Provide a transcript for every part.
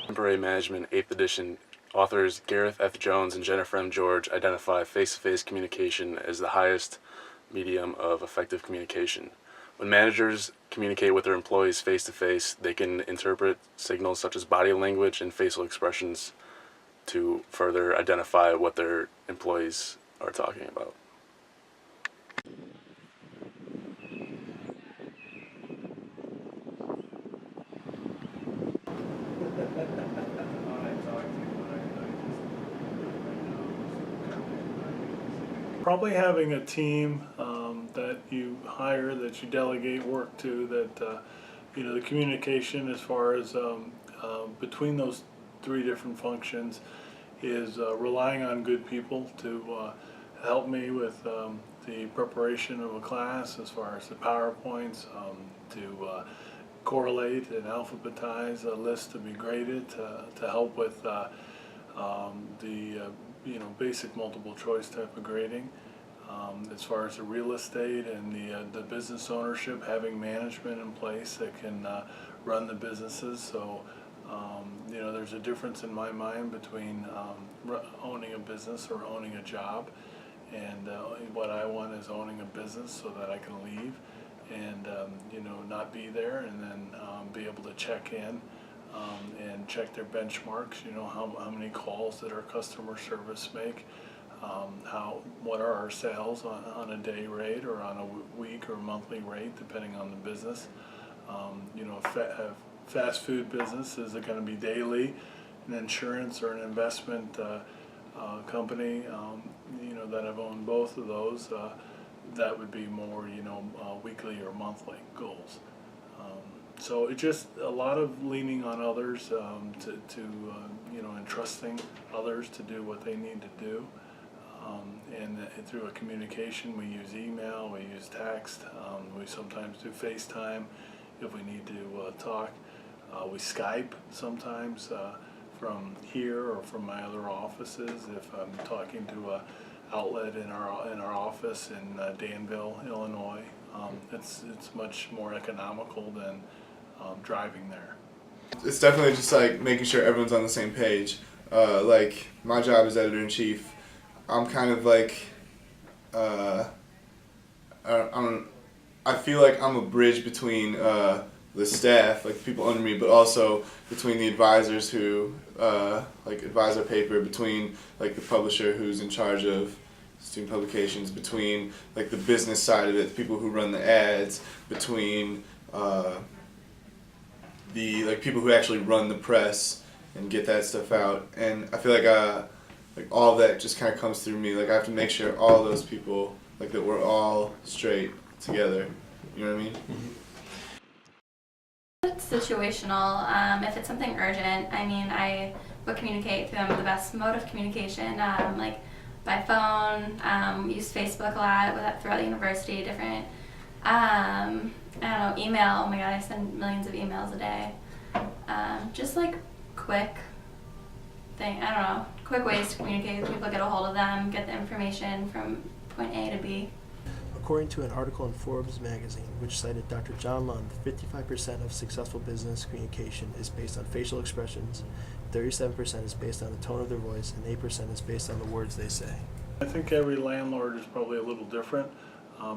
Contemporary Management, 8th edition, authors Gareth F. Jones and Jennifer M. George identify face-to-face communication as the highest medium of effective communication. When managers communicate with their employees face-to-face, they can interpret signals such as body language and facial expressions to further identify what their employees are talking about. Probably having a team that you hire, that you delegate work to, that the communication as far as between those three different functions is relying on good people to help me with the preparation of a class as far as the PowerPoints, to correlate and alphabetize a list to be graded, to help with the basic multiple choice type of grading. As far as the real estate and the business ownership, having management in place that can run the businesses. So there's a difference in my mind between owning a business or owning a job, and what I want is owning a business so that I can leave and not be there, and then be able to check in and check their benchmarks. How many calls did our customer service make? What are our sales on a day rate or on a week or monthly rate, depending on the business. Fast food business, is it going to be daily? An insurance or an investment company, that I've owned both of those, that would be more, weekly or monthly goals. So it's just a lot of leaning on others, and trusting others to do what they need to do. And through a communication, we use email, we use text, we sometimes do FaceTime if we need to talk. We Skype sometimes from here or from my other offices if I'm talking to an outlet in our office in Danville, Illinois. It's much more economical than driving there. It's definitely just like making sure everyone's on the same page. Like my job as editor-in-chief, I'm kind of like, I feel like I'm a bridge between the staff, like people under me, but also between the advisors who advise our paper, between like the publisher who's in charge of student publications, between like the business side of it, the people who run the ads, between the people who actually run the press and get that stuff out. And I feel like all of that just kind of comes through me. Like I have to make sure all those people, like that we're all straight together. You know what I mean? Mm-hmm. It's situational. If it's something urgent, I would communicate through the best mode of communication, like by phone. Use Facebook a lot throughout the university. Different, email. Oh my God, I send millions of emails a day. Just like quick ways to communicate with people, get a hold of them, get the information from point A to B. According to an article in Forbes magazine, which cited Dr. John Lund, 55% of successful business communication is based on facial expressions, 37% is based on the tone of their voice, and 8% is based on the words they say. I think every landlord is probably a little different.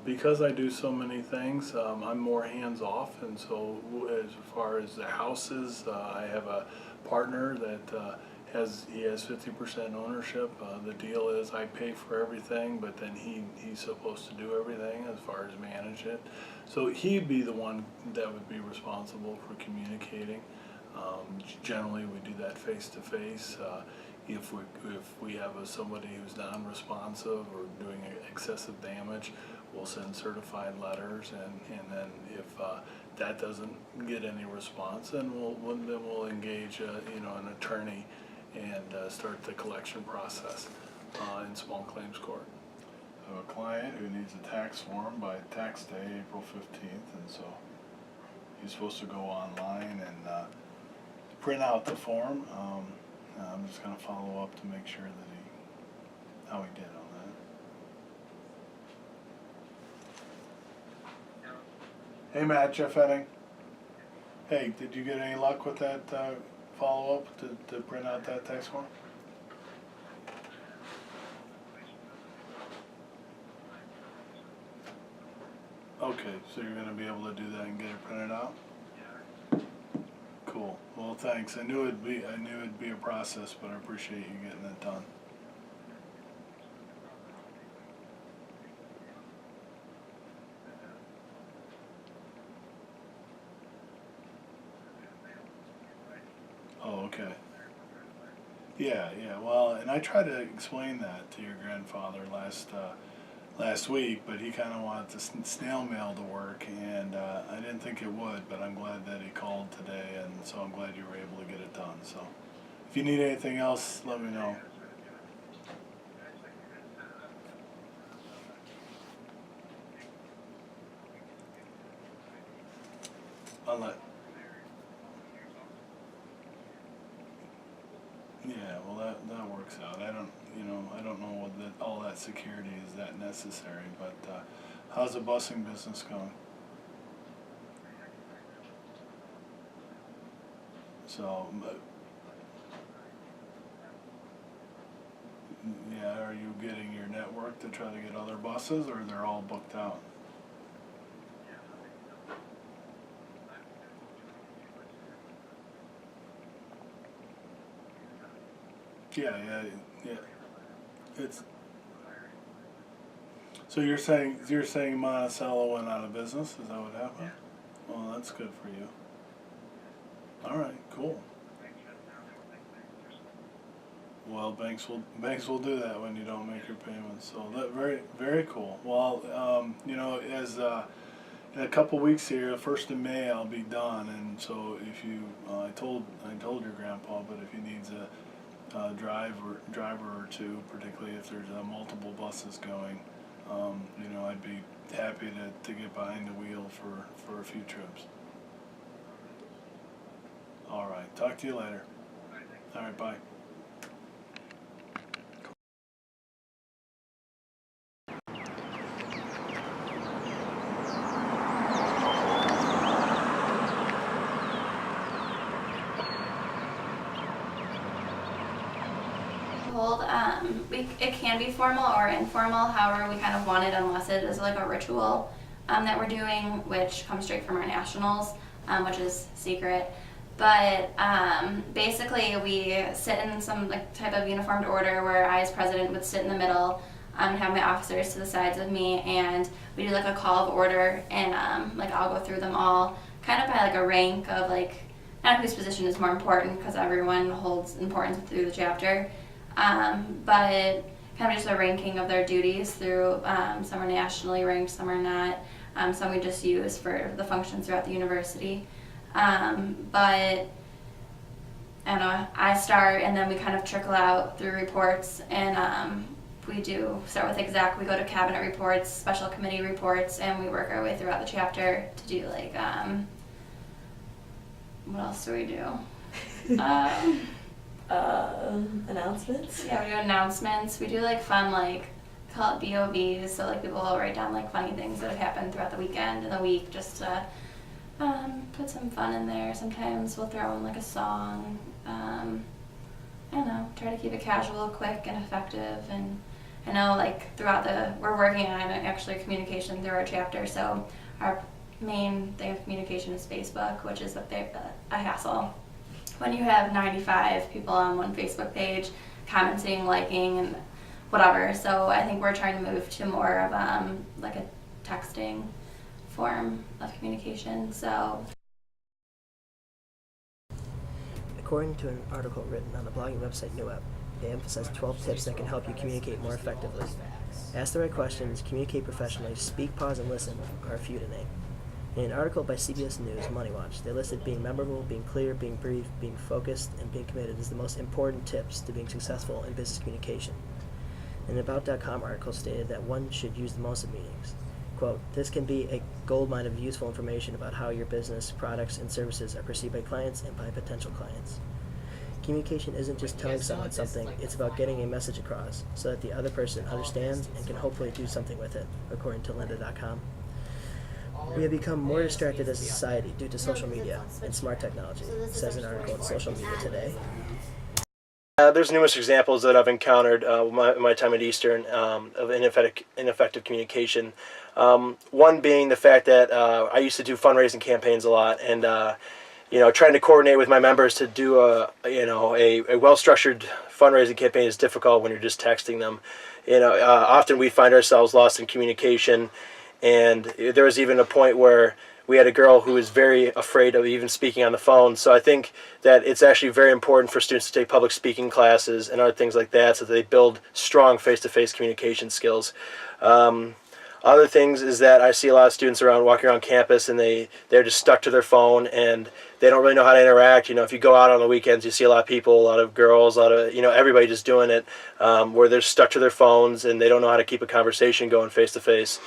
Because I do so many things, I'm more hands-off, and so as far as the houses, I have a partner that has 50% ownership. The deal is I pay for everything, but then he's supposed to do everything as far as manage it. So he'd be the one that would be responsible for communicating. Generally, we do that face-to-face. If we have somebody who's non-responsive or doing excessive damage, we'll send certified letters, and then if that doesn't get any response, then we'll engage an attorney and start the collection process in small claims court. I have a client who needs a tax form by tax day, April 15th, and so he's supposed to go online and print out the form. I'm just going to follow up to make sure that how he did on that. Hey Matt, Jeff Edding. Hey, did you get any luck with that follow up to print out that tax form? Okay, so you're gonna be able to do that and get it printed out? Cool. Well, thanks. I knew it'd be a process, but I appreciate you getting it done. Oh, okay. Yeah, yeah. Well, and I tried to explain that to your grandfather last week, but he kind of wanted the snail mail to work, and I didn't think it would, but I'm glad that he called today, and so I'm glad you were able to get it done. So if you need anything else, let me know. I'll let. Yeah, well that works out. I don't know what all that security is that necessary, but how's the busing business going? So, yeah, are you getting your network to try to get other buses, or they're all booked out? Yeah, yeah, yeah. It's so you're saying Monticello went out of business? Is that what happened? Well, that's good for you. All right, cool. Well, banks will do that when you don't make your payments. So that very cool. Well, as in a couple weeks here, the 1st of May, I'll be done, and so if you, I told your grandpa, but if he needs a driver or two, particularly if there's multiple buses going, I'd be happy to get behind the wheel for a few trips. All right, talk to you later. All right, bye. It can be formal or informal, however we kind of want it, unless it is like a ritual that we're doing, which comes straight from our nationals, which is secret. But basically we sit in some like type of uniformed order where I as president would sit in the middle and have my officers to the sides of me, and we do like a call of order, and like I'll go through them all kind of by like a rank of like not whose position is more important, because everyone holds importance through the chapter. But kind of just a ranking of their duties through, some are nationally ranked, some are not, some we just use for the functions throughout the university. But I don't know, I start and then we kind of trickle out through reports, and we do start with exec, we go to cabinet reports, special committee reports, and we work our way throughout the chapter to do like, what else do we do? Announcements? Yeah, we do announcements. We do like fun, like call it BOVs, so like people will write down like funny things that have happened throughout the weekend and the week, just to put some fun in there. Sometimes we'll throw in like a song. I don't know, try to keep it casual, quick, and effective. And I know like we're working on actually communication through our chapter, so our main thing of communication is Facebook, which is a hassle. When you have 95 people on one Facebook page commenting, liking, and whatever. So I think we're trying to move to more of like a texting form of communication. So According to an article written on the blogging website NewUp, they emphasize 12 tips that can help you communicate more effectively. Ask the right questions, communicate professionally, speak, pause, and listen are a few to name. In an article by CBS News Money Watch, they listed being memorable, being clear, being brief, being focused, and being committed as the most important tips to being successful in business communication. An About.com article stated that one should use the most of meetings. Quote, "This can be a goldmine of useful information about how your business, products, and services are perceived by clients and by potential clients. Communication isn't just telling someone something, it's about getting a message across so that the other person understands and can hopefully do something with it," according to lynda.com. We have become more distracted as a society due to social media and smart technology, says an article in Social Media Today. There's numerous examples that I've encountered my time at Eastern of ineffective communication. One being the fact that I used to do fundraising campaigns a lot, and trying to coordinate with my members to do a well-structured fundraising campaign is difficult when you're just texting them. Often we find ourselves lost in communication, and there was even a point where we had a girl who was very afraid of even speaking on the phone. So I think that it's actually very important for students to take public speaking classes and other things like that so that they build strong face-to-face communication skills. Other things is that I see a lot of students walking around campus, and they're just stuck to their phone, and they don't really know how to interact. If you go out on the weekends, you see a lot of people, a lot of girls, a lot of everybody just doing it, where they're stuck to their phones and they don't know how to keep a conversation going face to face.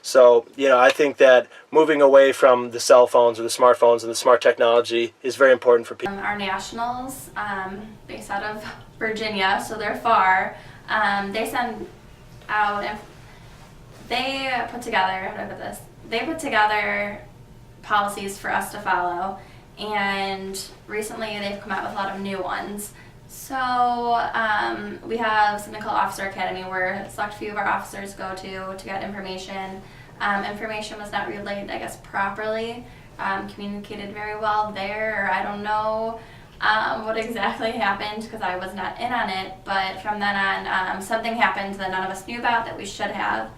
So, I think that moving away from the cell phones or the smartphones and the smart technology is very important for people. Our nationals, based out of Virginia, so they're far, they send out, they put together policies for us to follow, and recently they've come out with a lot of new ones. So we have something called Officer Academy, where a select few of our officers go to get information. Information was not relayed, I guess, properly, communicated very well there, or I don't know what exactly happened because I was not in on it, but from then on something happened that none of us knew about that we should have.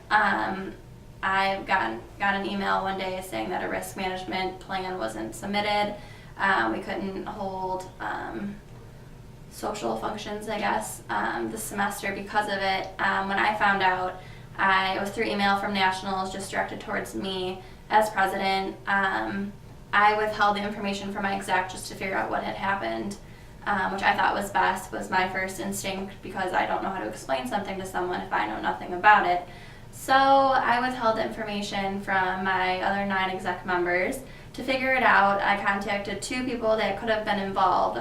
I got an email one day saying that a risk management plan wasn't submitted. We couldn't hold social functions, I guess, this semester because of it. When I found out, it was through email from Nationals, just directed towards me as president. I withheld the information from my exec just to figure out what had happened, which I thought was best, was my first instinct, because I don't know how to explain something to someone if I know nothing about it. So I withheld information from my other 9 exec members to figure it out. I contacted 2 people that could have been involved.